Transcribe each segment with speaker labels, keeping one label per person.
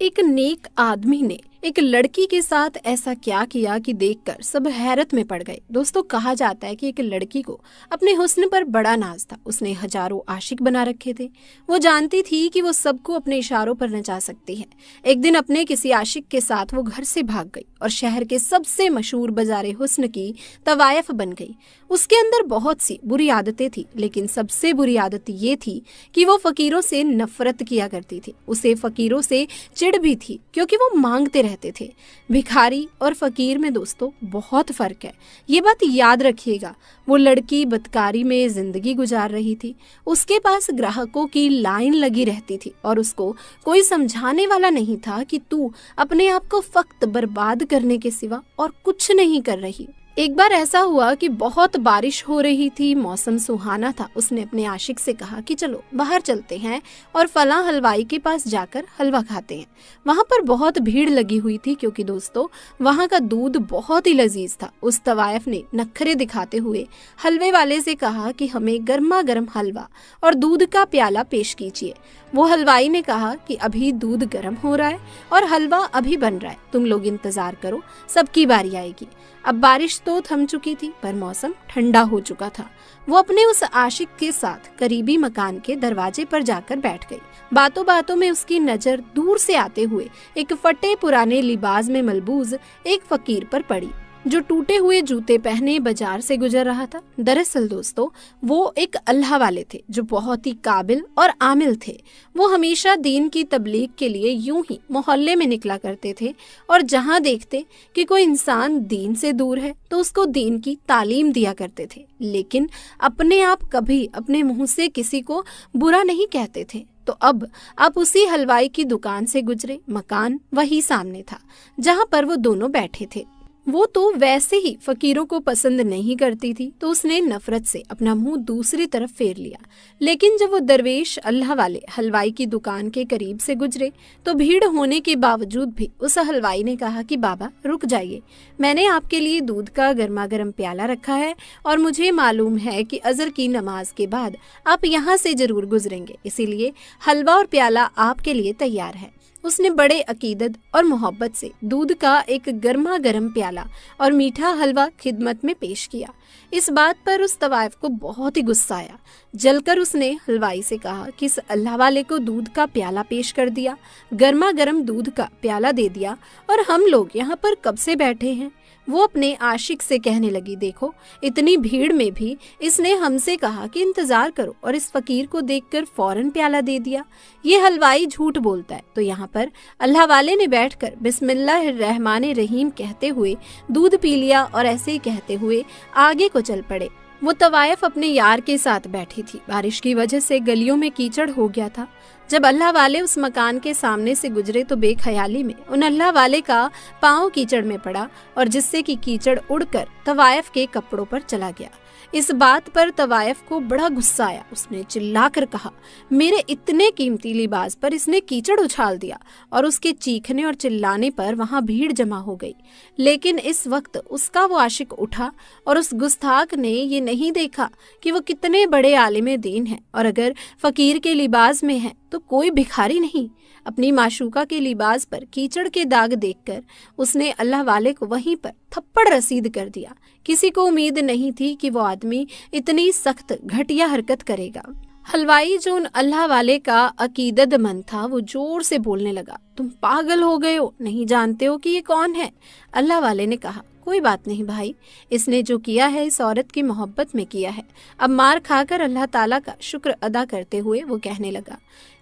Speaker 1: एक नेक आदमी ने एक लड़की के साथ ऐसा क्या किया कि देखकर सब हैरत में पड़ गए। दोस्तों, कहा जाता है कि एक लड़की को अपने हुस्न पर बड़ा नाज था। उसने हजारों आशिक बना रखे थे। वो जानती थी कि वो सबको अपने इशारों पर नचा सकती है। एक दिन अपने किसी आशिक के साथ वो घर से भाग गई और शहर के सबसे मशहूर बाजारे हुस्न की तवायफ बन गई। उसके अंदर बहुत सी बुरी आदतें थी, लेकिन सबसे बुरी आदत ये थी कि वो फकीरों से नफरत किया करती थी। उसे फकीरों से चिढ़ भी थी क्योंकि वो मांगते रहते थे। भिखारी और फकीर में दोस्तों बहुत फर्क है, ये बात याद रखिएगा। वो लड़की बदकारी में जिंदगी गुजार रही थी। उसके पास ग्राहकों की लाइन लगी रहती थी और उसको कोई समझाने वाला नहीं था कि तू अपने आप को फक्त बर्बाद करने के सिवा और कुछ नहीं कर रही। एक बार ऐसा हुआ कि बहुत बारिश हो रही थी, मौसम सुहाना था। उसने अपने आशिक से कहा कि चलो बाहर चलते हैं और फलां हलवाई के पास जाकर हलवा खाते हैं। वहां पर बहुत भीड़ लगी हुई थी क्योंकि दोस्तों वहां का दूध बहुत ही लजीज था। उस तवायफ ने नखरे दिखाते हुए हलवे वाले से कहा कि हमें गर्मा गर्म हलवा और दूध का प्याला पेश कीजिए। वो हलवाई ने कहा कि अभी दूध गर्म हो रहा है और हलवा अभी बन रहा है, तुम लोग इंतजार करो, सबकी बारी आएगी। अब बारिश तो थम चुकी थी पर मौसम ठंडा हो चुका था। वो अपने उस आशिक के साथ करीबी मकान के दरवाजे पर जाकर बैठ गई। बातों बातों में उसकी नजर दूर से आते हुए एक फटे पुराने लिबास में मलबूज एक फकीर पर पड़ी जो टूटे हुए जूते पहने बाजार से गुजर रहा था। दरअसल दोस्तों वो एक अल्लाह वाले थे जो बहुत ही काबिल और आमिल थे। वो हमेशा दीन की तबलीग के लिए यूं ही मोहल्ले में निकला करते थे और जहां देखते कि कोई इंसान दीन से दूर है तो उसको दीन की तालीम दिया करते थे, लेकिन अपने आप कभी अपने मुंह से किसी को बुरा नहीं कहते थे। तो अब आप उसी हलवाई की दुकान से गुजरे। मकान वही सामने था जहां पर वो दोनों बैठे थे। वो तो वैसे ही फकीरों को पसंद नहीं करती थी तो उसने नफरत से अपना मुंह दूसरी तरफ फेर लिया। लेकिन जब वो दरवेश अल्लाह वाले हलवाई की दुकान के करीब से गुजरे तो भीड़ होने के बावजूद भी उस हलवाई ने कहा कि बाबा रुक जाइए, मैंने आपके लिए दूध का गर्मा गर्म प्याला रखा है और मुझे मालूम है कि अजर की नमाज के बाद आप यहाँ से जरूर गुजरेंगे, इसीलिए हलवा और प्याला आपके लिए तैयार है। उसने बड़े अकीदत और मोहब्बत से दूध का एक गर्मा गर्म प्याला और मीठा हलवा खिदमत में पेश किया। इस बात पर उस तवायफ को बहुत ही गुस्सा आया। जलकर उसने हलवाई से कहा कि इस अल्लाह वाले को दूध का प्याला पेश कर दिया, गर्मा गर्म दूध का प्याला दे दिया और हम लोग यहाँ पर कब से बैठे हैं। वो अपने आशिक से कहने लगी, देखो इतनी भीड़ में भी इसने हमसे कहा कि इंतजार करो और इस फकीर को देखकर फौरन प्याला दे दिया। ये हलवाई झूठ बोलता है। तो यहाँ पर अल्लाह वाले ने बैठकर बिस्मिल्लाहिर्रहमानिर रहीम कहते हुए दूध पी लिया और ऐसे ही कहते हुए आगे को चल पड़े। वो तवायफ अपने यार के साथ बैठी थी। बारिश की वजह से गलियों में कीचड़ हो गया था। जब अल्लाह वाले उस मकान के सामने से गुजरे तो बेख्याली में उन अल्लाह वाले का पांव कीचड़ में पड़ा और जिससे कि कीचड़ उड़कर तवायफ के कपड़ों पर चला गया। इस बात पर तवायफ को बड़ा गुस्सा आया। उसने चिल्लाकर कहा, मेरे इतने कीमती लिबास पर इसने कीचड़ उछाल दिया और उसके चीखने और चिल्लाने पर वहां भीड़ जमा हो गई। लेकिन इस वक्त उसका वो आशिक उठा और उस गुस्ताख ने ये नहीं देखा कि वो कितने बड़े आलिम दीन है और अगर फकीर के लिबास में है तो कोई भिखारी नहीं। अपनी माशूका के लिबास पर कीचड़ के दाग देखकर उसने अल्लाह वाले को वहीं पर थप्पड़ रसीद कर दिया। किसी को उम्मीद नहीं थी कि वो आदमी इतनी सख्त घटिया हरकत करेगा। हलवाई जो उन अल्लाह वाले का अकीदतमंद था वो जोर से बोलने लगा, तुम पागल हो गए हो, नहीं जानते हो कि ये कौन है। अल्लाह वाले ने कहा, कोई बात नहीं भाई, इसने जो किया है इस औरत की मोहब्बत में किया है। अब मार खाकर अल्लाह ताला का शुक्र अदा करते हुए वो कहने लगा,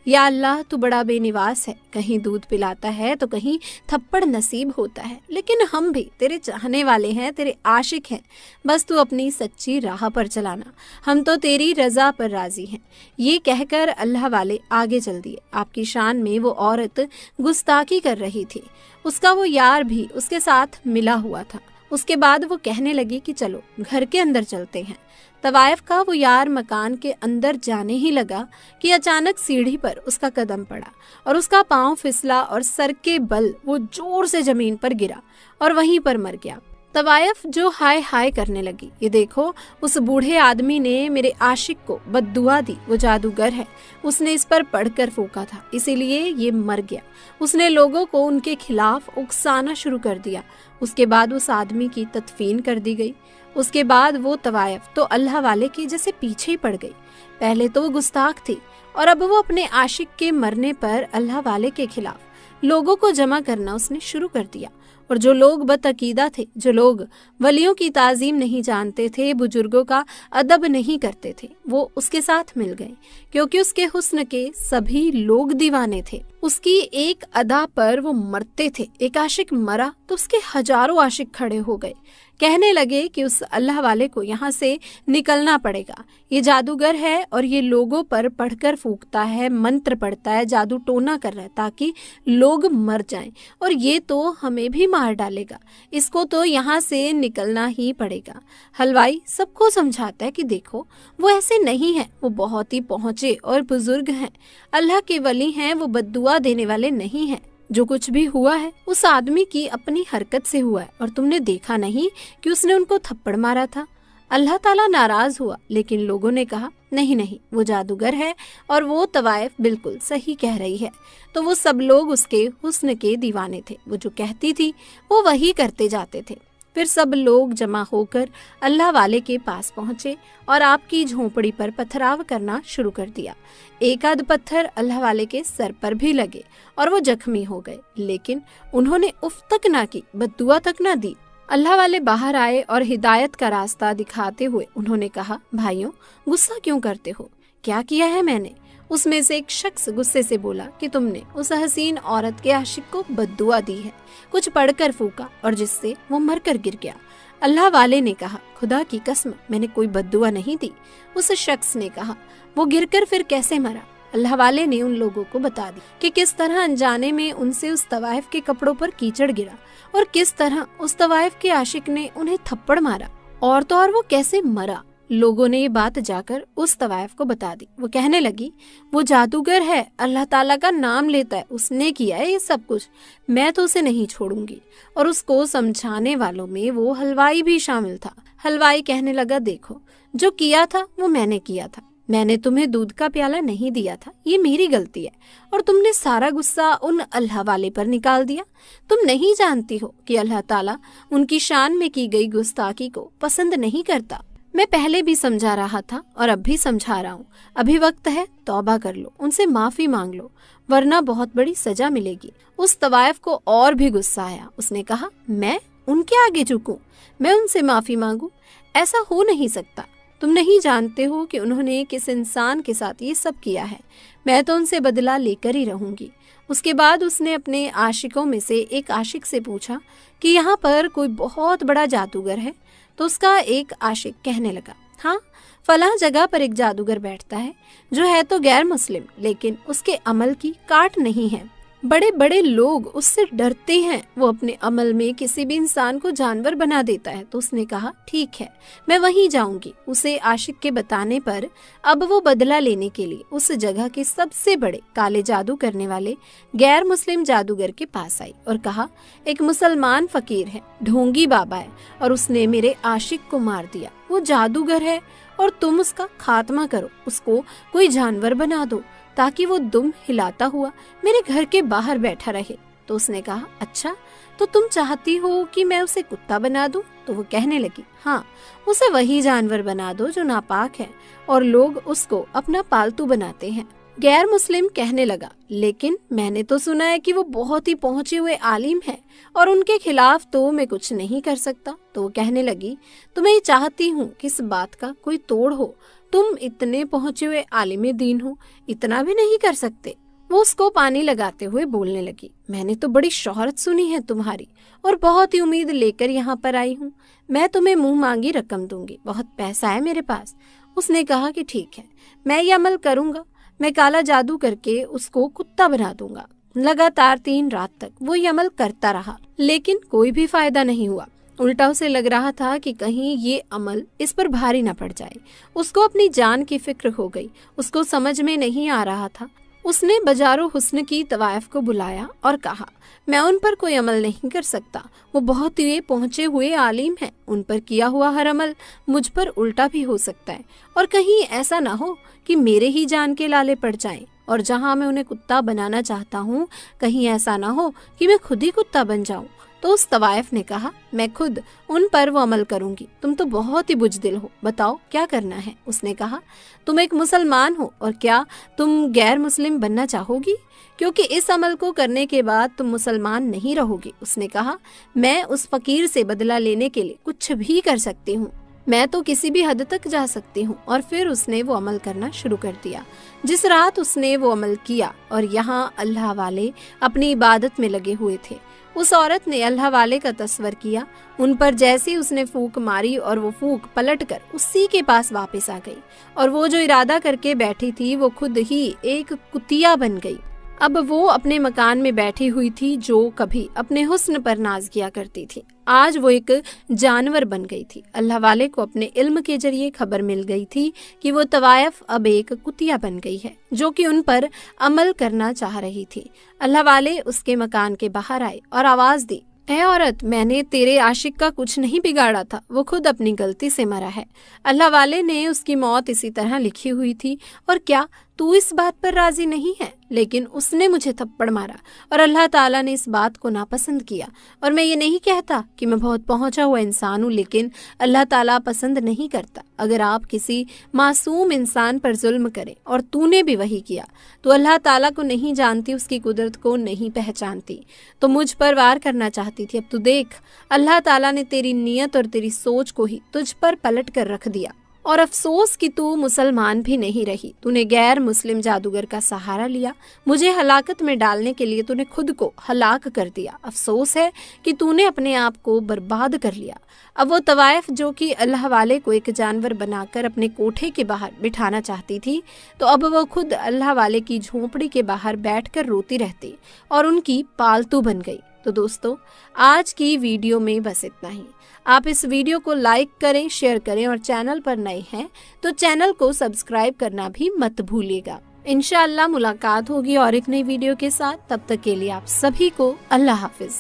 Speaker 1: या अल्लाह तू बड़ा बेनिवास है, कहीं दूध पिलाता है तो कहीं थप्पड़ नसीब होता है, लेकिन हम भी तेरे चाहने वाले हैं, तेरे आशिक हैं, बस तू अपनी सच्ची राह पर चलाना, हम तो तेरी रजा पर राजी हैं। ये कहकर अल्लाह वाले आगे चल दिए। आपकी शान में वो औरत गुस्ताखी कर रही थी। उसका वो यार भी उसके साथ मिला हुआ था। उसके बाद वो कहने लगी कि चलो घर के अंदर चलते हैं। तवायफ का वो यार मकान के अंदर जाने ही लगा कि अचानक सीढ़ी पर उसका कदम पड़ा और उसका पांव फिसला और सर के बल वो जोर से जमीन पर गिरा और वहीं पर मर गया। तवायफ जो हाय हाय करने लगी, ये देखो उस बूढ़े आदमी ने मेरे आशिक को बद्दुआ दी, वो जादूगर है, उसने इस पर पढ़कर फूका था, इसीलिए ये मर गया। उसने लोगों को उनके खिलाफ उकसाना शुरू कर दिया। उसके बाद उस आदमी की तदफीन कर दी गई। उसके बाद वो तवायफ तो अल्लाह वाले के जैसे पीछे ही पड़ गई। पहले तो वो गुस्ताख थी और अब वो अपने आशिक के मरने पर अल्लाह वाले के खिलाफ लोगों को जमा करना उसने शुरू कर दिया। और जो लोग बदअकीदा थे, जो लोग वलियों की ताजीम नहीं जानते थे, बुजुर्गों का अदब नहीं करते थे, वो उसके साथ मिल गए, क्योंकि उसके हुस्न के सभी लोग दीवाने थे। उसकी एक अदा पर वो मरते थे। एक आशिक मरा तो उसके हजारों आशिक खड़े हो गए, कहने लगे कि उस अल्लाह वाले को यहाँ से निकलना पड़ेगा। ये जादूगर है और ये लोगों पर पढ़कर फूकता है, मंत्र पढ़ता है, जादू टोना कर रहा है ताकि लोग मर जाएं, और ये तो हमें भी मार डालेगा। इसको तो यहाँ से निकलना ही पड़ेगा। हलवाई सबको समझाता है कि देखो वो ऐसे नहीं है, वो बहुत ही पहुँचे और बुजुर्ग हैं, अल्लाह के वली हैं, वो बद्दुआ देने वाले नहीं हैं। जो कुछ भी हुआ है उस आदमी की अपनी हरकत से हुआ है, और तुमने देखा नहीं कि उसने उनको थप्पड़ मारा था। अल्लाह ताला नाराज हुआ, लेकिन लोगों ने कहा नहीं नहीं, वो जादूगर है और वो तवायफ बिल्कुल सही कह रही है। तो वो सब लोग उसके हुस्न के दीवाने थे। वो जो कहती थी वो वही करते जाते थे। फिर सब लोग जमा होकर अल्लाह वाले के पास पहुंचे और आपकी झोंपड़ी पर पथराव करना शुरू कर दिया। एक आध पत्थर अल्लाह वाले के सर पर भी लगे और वो जख्मी हो गए, लेकिन उन्होंने उफ तक ना की, बद्दुआ तक ना दी। अल्लाह वाले बाहर आए और हिदायत का रास्ता दिखाते हुए उन्होंने कहा, भाइयों गुस्सा क्यों करते हो, क्या किया है मैंने? उसमें से एक शख्स गुस्से से बोला कि तुमने उस हसीन औरत के आशिक को बद्दुआ दी है, कुछ पढ़कर फूका और जिससे वो मरकर गिर गया। अल्लाह वाले ने कहा, खुदा की कसम मैंने कोई बद्दुआ नहीं दी। उस शख्स ने कहा, वो गिरकर फिर कैसे मरा? अल्लाह वाले ने उन लोगों को बता दी कि किस तरह अनजाने में उनसे उस तवायफ के कपड़ों पर कीचड़ गिरा और किस तरह उस तवायफ के आशिक ने उन्हें थप्पड़ मारा, और तो और वो कैसे मरा। लोगों ने ये बात जाकर उस तवायफ को बता दी। वो कहने लगी, वो जादूगर है, अल्लाह ताला का नाम लेता है, उसने किया है ये सब कुछ, मैं तो उसे नहीं छोड़ूंगी। और उसको समझाने वालों में वो हलवाई भी शामिल था। हलवाई कहने लगा, देखो जो किया था वो मैंने किया था, मैंने तुम्हें दूध का प्याला नहीं दिया था, ये मेरी गलती है, और तुमने सारा गुस्सा उन अल्लाह वाले पर निकाल दिया। तुम नहीं जानती हो कि अल्लाह ताला उनकी शान में की गई गुस्ताखी को पसंद नहीं करता। मैं पहले भी समझा रहा था और अब भी समझा रहा हूँ, अभी वक्त है, तौबा कर लो, उनसे माफी मांग लो, वरना बहुत बड़ी सजा मिलेगी। उस तवायफ को और भी गुस्सा आया। उसने कहा, मैं उनके आगे झुकूं, मैं उनसे माफी मांगू? ऐसा हो नहीं सकता। तुम नहीं जानते हो कि उन्होंने किस इंसान के साथ ये सब किया है। मैं तो उनसे बदला लेकर ही रहूंगी। उसके बाद उसने अपने आशिकों में से एक आशिक से पूछा कि यहाँ पर कोई बहुत बड़ा जादूगर है? तो उसका एक आशिक कहने लगा, हाँ, फलां जगह पर एक जादूगर बैठता है जो है तो गैर मुस्लिम, लेकिन उसके अमल की काट नहीं है। बड़े बड़े लोग उससे डरते हैं, वो अपने अमल में किसी भी इंसान को जानवर बना देता है। तो उसने कहा, ठीक है, मैं वहीं जाऊंगी। उसे आशिक के बताने पर अब वो बदला लेने के लिए उस जगह के सबसे बड़े काले जादू करने वाले गैर मुस्लिम जादूगर के पास आई और कहा, एक मुसलमान फकीर है, ढोंगी बाबा है, और उसने मेरे आशिक को मार दिया। वो जादूगर है और तुम उसका खात्मा करो, उसको कोई जानवर बना दो ताकि वो दुम हिलाता हुआ मेरे घर के बाहर बैठा रहे। तो उसने कहा, अच्छा, तो तुम चाहती हो कि मैं उसे कुत्ता बना दूं? तो वो कहने लगी, हाँ, उसे वही जानवर बना दो जो नापाक है और लोग उसको अपना पालतू बनाते हैं। गैर मुस्लिम कहने लगा, लेकिन मैंने तो सुना है कि वो बहुत ही पहुंचे हुए आलिम है और उनके खिलाफ तो मैं कुछ नहीं कर सकता। तो वो कहने लगी, तो मैं चाहती हूँ कि इस बात का कोई तोड़ हो, तुम इतने पहुंचे हुए आलिम दीन हो, इतना भी नहीं कर सकते। वो उसको पानी लगाते हुए बोलने लगी, मैंने तो बड़ी शोहरत सुनी है तुम्हारी और बहुत ही उम्मीद लेकर यहाँ पर आई हूँ। मैं तुम्हें मुंह मांगी रकम दूंगी, बहुत पैसा है मेरे पास। उसने कहा कि ठीक है, मैं ये अमल करूंगा, मैं काला जादू करके उसको कुत्ता बना दूंगा। लगातार 3 रात तक वो ये अमल करता रहा, लेकिन कोई भी फायदा नहीं हुआ। उल्टा उसे लग रहा था कि कहीं ये अमल इस पर भारी न पड़ जाए। उसको अपनी जान की फिक्र हो गई। उसको समझ में नहीं आ रहा था उसने बजारो हुस्न की तवाइफ को बुलाया और कहा, मैं उन पर कोई अमल नहीं कर सकता। वो बहुत ही पहुँचे हुए आलिम हैं। उन पर किया हुआ हर अमल मुझ पर उल्टा भी हो सकता है, और कहीं ऐसा ना हो कि मेरे ही जान के लाले पड़ जाएं। और जहाँ मैं उन्हें कुत्ता बनाना चाहता हूँ, कहीं ऐसा ना हो कि मैं खुद ही कुत्ता बन जाऊं। तो उस तवाइफ ने कहा, मैं खुद उन पर वो अमल करूंगी। तुम तो बहुत ही बुजदिल हो, बताओ क्या करना है। उसने कहा, तुम एक मुसलमान हो और क्या तुम गैर मुस्लिम बनना चाहोगी, क्योंकि इस अमल को करने के बाद तुम मुसलमान नहीं रहोगी। उसने कहा, मैं उस फकीर से बदला लेने के लिए कुछ भी कर सकती हूँ, मैं तो किसी भी हद तक जा सकती हूँ। और फिर उसने वो अमल करना शुरू कर दिया। जिस रात उसने वो अमल किया और यहाँ अल्लाह वाले अपनी इबादत में लगे हुए थे, उस औरत ने अल्लाह वाले का तस्वर किया। उन पर जैसे उसने फूंक मारी और वो फूंक पलटकर उसी के पास वापस आ गई, और वो जो इरादा करके बैठी थी वो खुद ही एक कुतिया बन गई। अब वो अपने मकान में बैठी हुई थी जो कभी अपने हुस्न पर नाज किया करती थी, आज वो एक जानवर बन गई थी। अल्लाह वाले को अपने इल्म के जरिए खबर मिल गई थी कि वो तवायफ अब एक कुतिया बन गई है जो कि उन पर अमल करना चाह रही थी। अल्लाह वाले उसके मकान के बाहर आए और आवाज दी, ऐ औरत, मैंने तेरे आशिक का कुछ नहीं बिगाड़ा था, वो खुद अपनी गलती से मरा है। अल्लाह वाले ने उसकी मौत इसी तरह लिखी हुई थी, और क्या तू इस बात पर राजी नहीं है? लेकिन उसने मुझे थप्पड़ मारा और अल्लाह ताला ने इस बात को नापसंद किया। और मैं ये नहीं कहता कि मैं बहुत पहुंचा हुआ इंसान हूँ, लेकिन अल्लाह ताला पसंद नहीं करता अगर आप किसी मासूम इंसान पर जुल्म करें, और तूने भी वही किया। तो अल्लाह ताला को नहीं जानती, उसकी कुदरत को नहीं पहचानती, तो मुझ पर वार करना चाहती थी। अब तू देख, अल्लाह ताला ने तेरी नीयत और तेरी सोच को ही तुझ पर पलट कर रख दिया। और अफसोस कि तू मुसलमान भी नहीं रही, तूने गैर मुस्लिम जादूगर का सहारा लिया। मुझे हलाकत में डालने के लिए तूने खुद को हलाक कर दिया। अफसोस है कि तूने अपने आप को बर्बाद कर लिया। अब वो तवाइफ जो कि अल्लाह वाले को एक जानवर बनाकर अपने कोठे के बाहर बिठाना चाहती थी, तो अब वो खुद अल्लाह वाले की झोंपड़ी के बाहर बैठकर रोती रहती और उनकी पालतू बन गई। तो दोस्तों, आज की वीडियो में बस इतना ही। आप इस वीडियो को लाइक करें, शेयर करें, और चैनल पर नए हैं तो चैनल को सब्सक्राइब करना भी मत भूलिएगा। इंशाअल्लाह मुलाकात होगी और एक नई वीडियो के साथ। तब तक के लिए आप सभी को अल्लाह हाफिज।